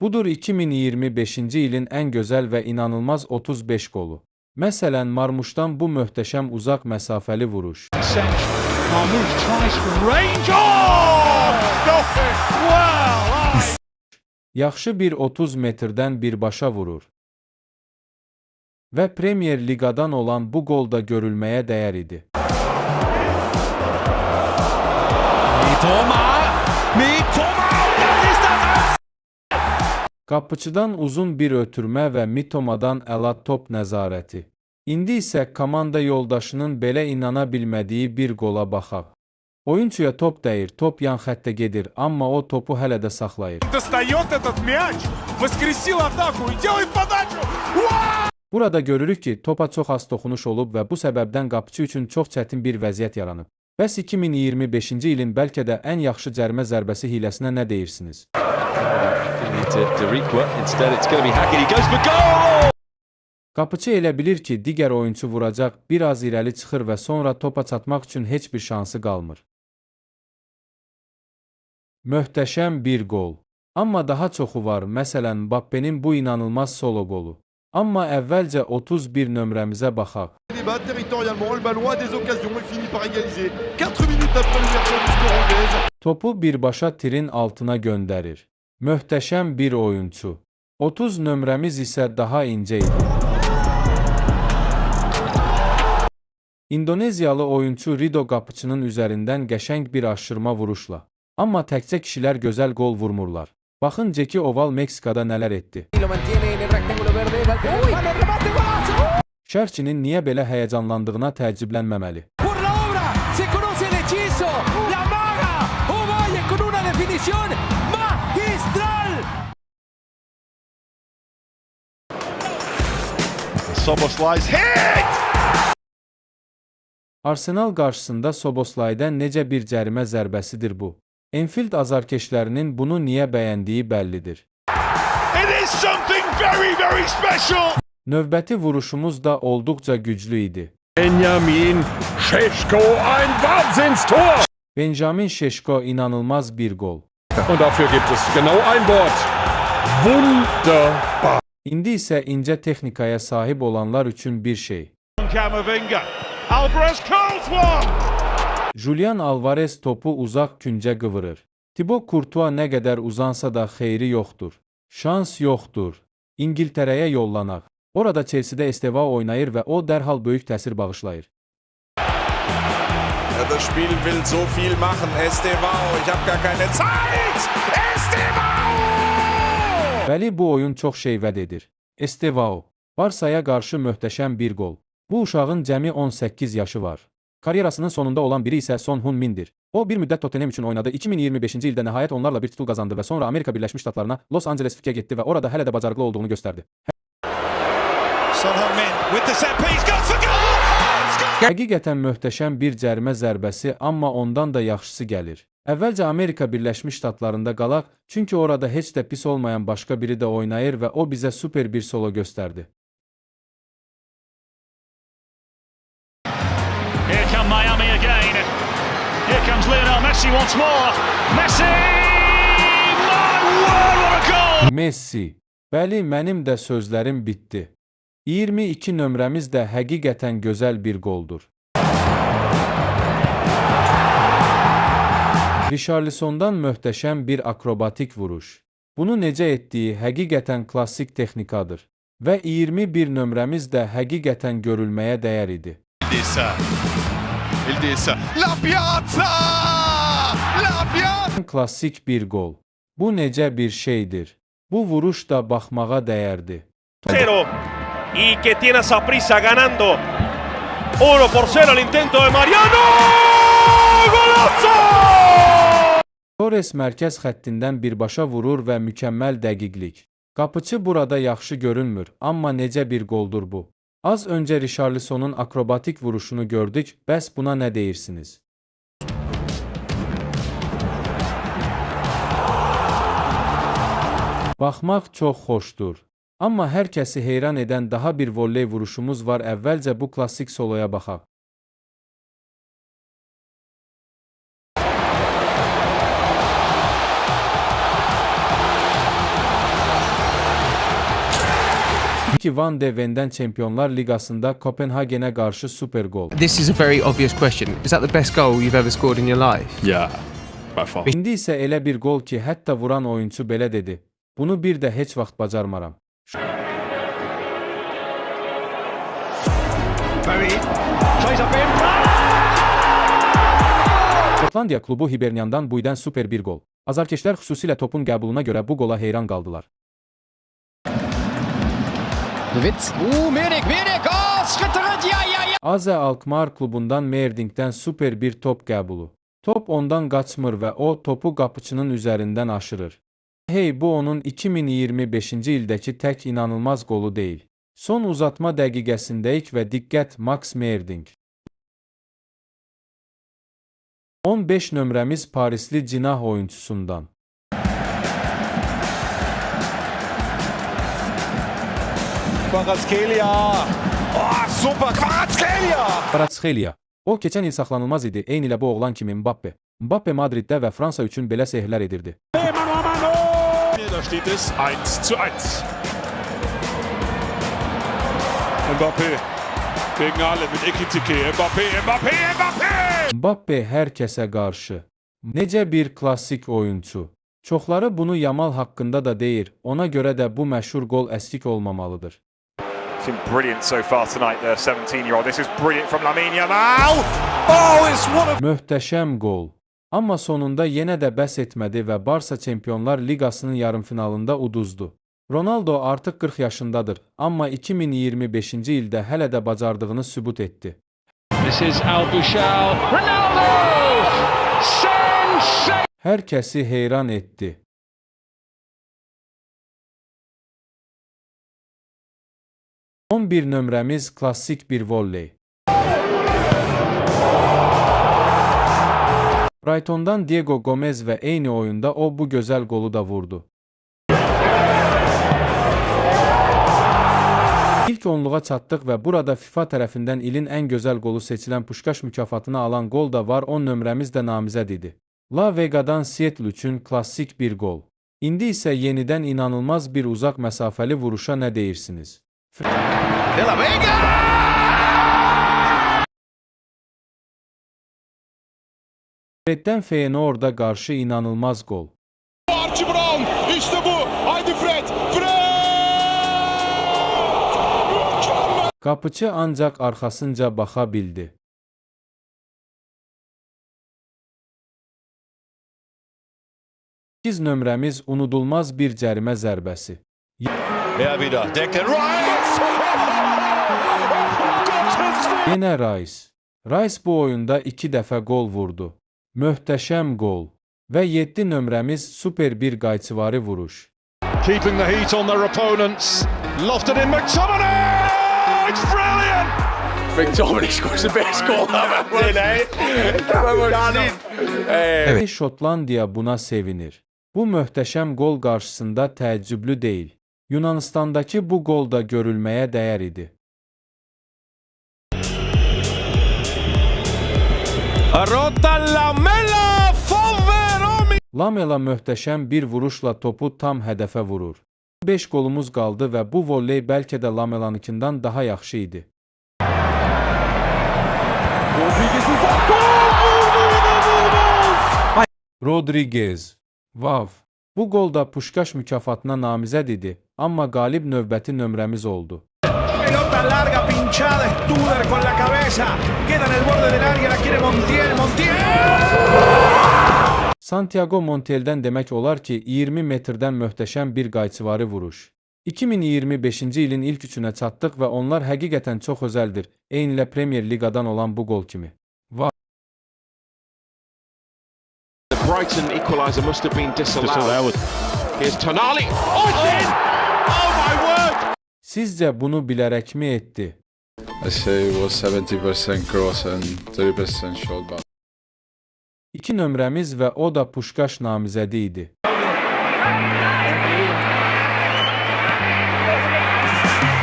Budur 2025-ci ilin ən gözəl və inanılmaz 35 qolu. Məsələn, Marmuşdan bu möhtəşəm uzaq məsafəli vuruş. Yaxşı bir 30 metrdən birbaşa vurur. Və Premier Liqadan olan bu qol da görülməyə dəyər idi. Qapıçıdan uzun bir ötürmə və Mitoma'dan əla top nəzarəti. İndi isə komanda yoldaşının belə inana bilmədiyi bir qola baxaq. Oyunçuya top dəyir, top yan xəttə gedir, amma o topu hələ də saxlayır. Burada görürük ki, topa çox az toxunuş olub və bu səbəbdən qapıcı üçün çox çətin bir vəziyyət yaranıb. Bəs 2025-ci ilin bəlkə də ən yaxşı cərimə zərbəsi hiləsinə nə deyirsiniz? Qapıcı elə bilir ki, digər oyunçu vuracaq, biraz irəli çıxır və sonra topa çatmaq üçün heç bir şansı qalmır. Möhtəşəm bir qol. Amma daha çoxu var, məsələn, Mbappe'nin bu inanılmaz solo qolu. Amma əvvəlcə 31 nömrəmizə baxaq. Topu birbaşa tirin altına göndərir. Möhtəşəm bir oyunçu. 30 nömrəmiz isə daha incə idi. İndoneziyalı oyunçu Rido qapıçının üzərindən qəşəng bir aşırma vuruşla. Amma təkcə kişilər gözəl qol vurmurlar. Baxın Ceki Oval Meksikada nələr etdi. Şərhçinin niyə belə həyəcanlandığına təəccüblənməməli. Arsenal qarşısında Soboslay'dan necə bir cərimə zərbəsidir bu. Enfield azarkeşlərinin bunu niyə bəyəndiyi bəllidir. Növbəti vuruşumuz da olduqca güclü idi. Benjamin Şeşko inanılmaz bir gol. İndi isə incə texnikaya sahib olanlar üçün bir şey. Julian Alvarez topu uzaq küncə qıvırır. Thibaut Courtois nə qədər uzansa da xeyri yoxdur. Şans yoxdur. İngiltərəyə yollanaq. Orada Chelsea'də Estevao oynayır və o dərhal böyük təsir bağışlayır. Das Spiel will so viel machen. Estevao, ich habe gar keine Zeit. Estevao! Bəli, bu oyun çox şey vəd edir. Estevao. Barsaya qarşı möhtəşəm bir gol. Bu uşağın cəmi 18 yaşı var. Karyerasının sonunda olan biri isə Son Heung-min'dir. O bir müddət Tottenham üçün oynadı. 2025-ci ildə nəhayət onlarla bir titul qazandı və sonra Amerika Birləşmiş Ştatlarına Los Angeles FK'yə getdi və orada hələ də bacarıqlı olduğunu göstərdi. Həqiqətən möhtəşəm bir cərimə zərbəsi, amma ondan da yaxşısı gəlir. Əvvəlcə Amerika Birləşmiş Ştatlarında qalaq, çünki orada heç də pis olmayan başqa biri də oynayır və o bizə super bir solo göstərdi. Here come Miami again. Here comes Lionel Messi once more. Messi! My word, what a goal! Messi. Bəli, mənim də sözlərim bitdi. 22 nömrəmiz də həqiqətən gözəl bir qoldur. Richarlisondan möhtəşəm bir akrobatik vuruş. Bunu necə etdiyi həqiqətən klassik texnikadır. Və 21 nömrəmiz də həqiqətən görülməyə dəyər idi. La Piazza! La Piazza! Klassik bir gol. Bu necə bir şeydir. Bu vuruş da baxmağa dəyərdi. Y que tiene a Saprissa ganando 1-0 el intento de Mariano. Golazo! Torres mərkəz xəttindən birbaşa vurur və mükəmməl dəqiqlik. Qapıçı burada yaxşı görünmür, amma necə bir qoldur bu. Az öncə Richarlisonun akrobatik vuruşunu gördük, bəs buna nə deyirsiniz? Baxmaq çox xoşdur. Amma hər kəsi heyran edən daha bir volley vuruşumuz var. Əvvəlcə bu klassik soloya baxaq. Marky van de Ven'den Çempionlar Ligasında Kopenhagen'e karşı süper gol. This is a very obvious question. Is that the best goal you've ever scored in your life? Yeah, by far. İndi isə elə bir gol ki, hətta vuran oyunçu belə dedi. Bunu bir də heç vaxt bacarmaram. Şotlandiya klubu Hibernian'dan buydən süper bir gol. Azarkeşlər xüsusilə topun qəbuluna görə bu gola heyran qaldılar. Wits. Merik. Schitterend. Ja. AZ Alkmaar klubundan Meerdingdən süper bir top qəbulu. Top ondan qaçmır və o topu qapıçının üzərindən aşırır. Hey, bu onun 2025-ci ildəki tək inanılmaz qolu deyil. Son uzatma dəqiqəsindəyik və diqqət Max Meerding. 15 nömrəmiz Parisli cinah oyuncusundan. Kvaratskhelia. Oh, super Kvaratskhelia. Kvaratskhelia. O, keçən il saxlanılmaz idi, eyni ilə bu oğlan kimi Mbappe. Mbappe Madriddə və Fransa üçün belə sehrlər edirdi. Da steht es 1:1. Mbappé gegen alle mit Ekitike. Mbappé! Mbappe hər kəsə qarşı. Necə bir klassik oyunçu. Çoxları bunu Yamal haqqında da deyir, ona görə də bu məşhur gol əskik olmamalıdır. It's been brilliant so far tonight, the 17-year-old. This is brilliant from Lamine Yamal. Oh, it's one of... Möhtəşəm gol. Amma sonunda yenə də bəs etmədi və Barsa Çempionlar Ligasının yarımfinalında uduzdu. Ronaldo artıq 40 yaşındadır, amma 2025-ci ildə hələ də bacardığını sübut etdi. This is Albuchel. Ronaldo! Sensation! Hər kəsi heyran etdi. On bir nömrəmiz klassik bir volley. Brighton'dan Diego Gomez və eyni oyunda o bu gözəl qolu da vurdu. İlk onluğa çatdıq və burada FIFA tərəfindən ilin ən gözəl qolu seçilən Puşkaş mükafatını alan qol da var, 10 nömrəmiz də namizəd idi. La Vega'dan Seattle üçün klassik bir qol. İndi isə yenidən inanılmaz bir uzaq məsafəli vuruşa nə deyirsiniz? De la Vega! Fred'den Feyenoord'a qarşı inanılmaz gol. Archie Brown, işte bu. Haydi Fred! Qapıçı ancaq arxasınca baxa bildi. Nömrəmiz unudulmaz bir cərimə zərbəsi. Wieder, Declan Rice! Yenə Rice. Rice bu oyunda 2 dəfə gol vurdu. Möhtəşəm gol. Və 7 nömrəmiz süper bir qayçıvari vuruş. Keeping the heat on their opponents. Lofted in McTominay! It's brilliant! McTominay scores the best goal ever. Şotlandiya buna sevinir. Bu möhtəşəm gol qarşısında təəccüblü deyil. Yunanistandakı bu gol da görülməyə dəyər idi. Rota Lamela Foveromi. Lamela möhtəşəm bir vuruşla topu tam hədəfə vurur. 5 golumuz qaldı və bu volley bəlkə də Lamelanınkindən daha yaxşı idi. Rodriguez. Vav. Bu gol da Puşkaş mükafatına namizəd idi, amma qalib növbəti nömrəmiz oldu. Pelota larga, pinchada, Studer con la cabeza, queda en el borde del área, la quiere Montiel. Santiago Montiel'dən demək olar ki, 20 metrdən möhtəşəm bir qayçıvari vuruş. 2025-ci ilin ilk üçünə çatdıq və onlar həqiqətən çox özəldir, eynilə Premier Ligadan olan bu gol kimi. The Brighton equaliser must have been disallowed. Here's Tonali. Oh, it's in! Oh my word! Sizcə bunu bilərəkmi etdi? I say it was 70% cross and 30% shot back. 2 nömrəmiz və o da Puşkaş namizədi idi.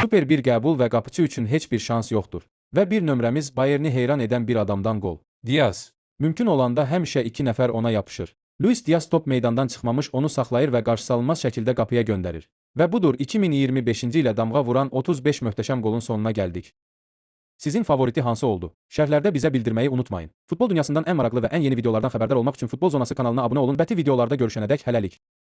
Süper bir qəbul və qapıçı üçün heç bir şans yoxdur. Və 1 nömrəmiz Bayerni heyran edən bir adamdan gol. Diaz. Mümkün olanda həmişə 2 nəfər ona yapışır. Luis Diaz top meydandan çıxmamış onu saxlayır və qarşısalınmaz şəkildə qapıya göndərir. Və budur 2025-ci ilə damğa vuran 35 möhtəşəm qolun sonuna gəldik. Sizin favoriti hansı oldu? Şərhlərdə bizə bildirməyi unutmayın. Futbol dünyasından ən maraqlı və ən yeni videolardan xəbərdar olmaq üçün Futbol Zonası kanalına abunə olun. Bəti videolarda görüşənədək hələlik.